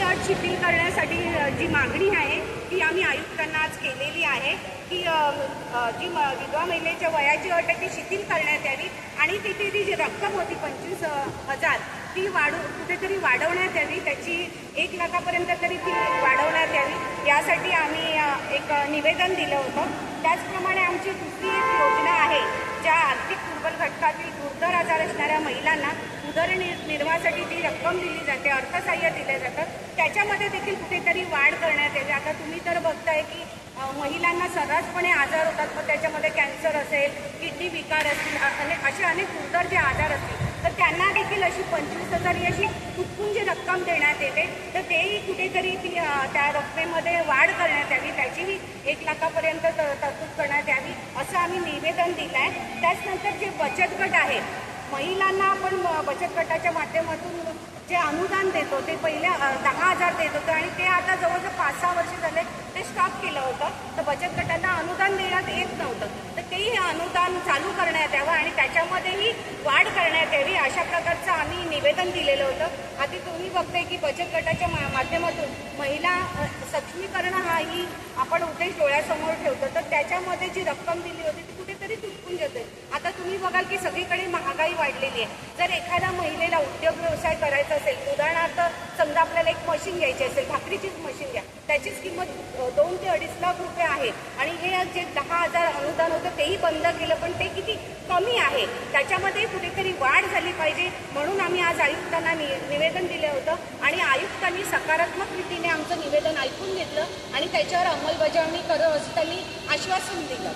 अट शिथिल करण्यासाठी जी मागणी आहे ती आम्ही आयुक्तांना आज केलेली आहे की जी विधवा महिलेच्या वयाची अट आहे ती शिथिल करण्यात यावी आणि तिथे ती जी रक्कम होती 25,000 ती कुठेतरी वाढवण्यात यावी, त्याची 1 लाखापर्यंत तरी ती वाढवण्यात यावी, यासाठी आम्ही एक निवेदन दिलं होतं। त्याचप्रमाणे आमची दुसरी एक योजना आहे ज्या आर्थिक दुर्बल घटकातील गुरुतर आजार असणाऱ्या महिलांना उदरनिर्वाहासाठी जी रक्कम दिली जाते, अर्थसहाय्य दिलं जातं, त्याच्यामध्ये देखील कुठेतरी वाढ करण्यात येते। आता तुम्ही तर बघताय की महिलांना सर्रासपणे आजार होतात, मग त्याच्यामध्ये कॅन्सर असेल, किडनी विकार असतील, असे अनेक गुरुतर जे आजार असतील, तर त्यांना देखील अशी 25,000 ही अशी तुटपून जी रक्कम देण्यात येते, तर तेही कुठेतरी ती त्या रकमेमध्ये वाढ करण्यात यावी, त्याचीही 1 लाखापर्यंत तरतूद करण्यात यावी असं आम्ही निवेदन दिलं आहे। त्याचनंतर जे बचत गट आहे, महिलांना आपण बचत गटाच्या माध्यमातून जे अनुदान देतो ते पहिले 10,000 देत होतं आणि ते आता जवळजवळ 5-6 वर्ष झाले ते स्टॉप केलं होतं। तर बचत गटांना अनुदान देण्यात येत नव्हतं, तर तेही अनुदान चालू करण्यात यावं आणि त्याच्यामध्येही वाढ करण्यात यावी अशा प्रकारचं आम्ही निवेदन दिलेलं होतं। आधी तुम्ही बघताय की बचत गटाच्या माध्यमातून महिला सक्षमीकरण हाही आपण उद्देश डोळ्यासमोर ठेवतो, तर त्याच्यामध्ये जी रक्कम दिली होती ती कुठेतरी तुटून जाते। आता तुम्ही बघाल की सगळीकडे महागाई वाढलेली आहे। जर एखाद्या महिलेला उद्योग व्यवसाय करायचा असेल, उदाहरणार्थ समजा आपल्याला एक मशीन घ्यायची असेल, भाकरीचीच मशीन घ्या, त्याचीच किंमत 2 ते 2.5 लाख रुपये आहे आणि हे जे 10,000 अनुदान होतं तेही बंद केलं, पण ते किती कमी आहे, त्याच्यामध्ये कुठेतरी वाढ झाली पाहिजे म्हणून आम्ही आज आयुक्तांना निवेदन दिलं होतं आणि आयुक्तांनी सकारात्मक रीतीने आमचं निवेदन ऐकून घेतलं आणि त्याच्यावर अंमलबजावणी करत असं त्यांनी आश्वासन दिलं।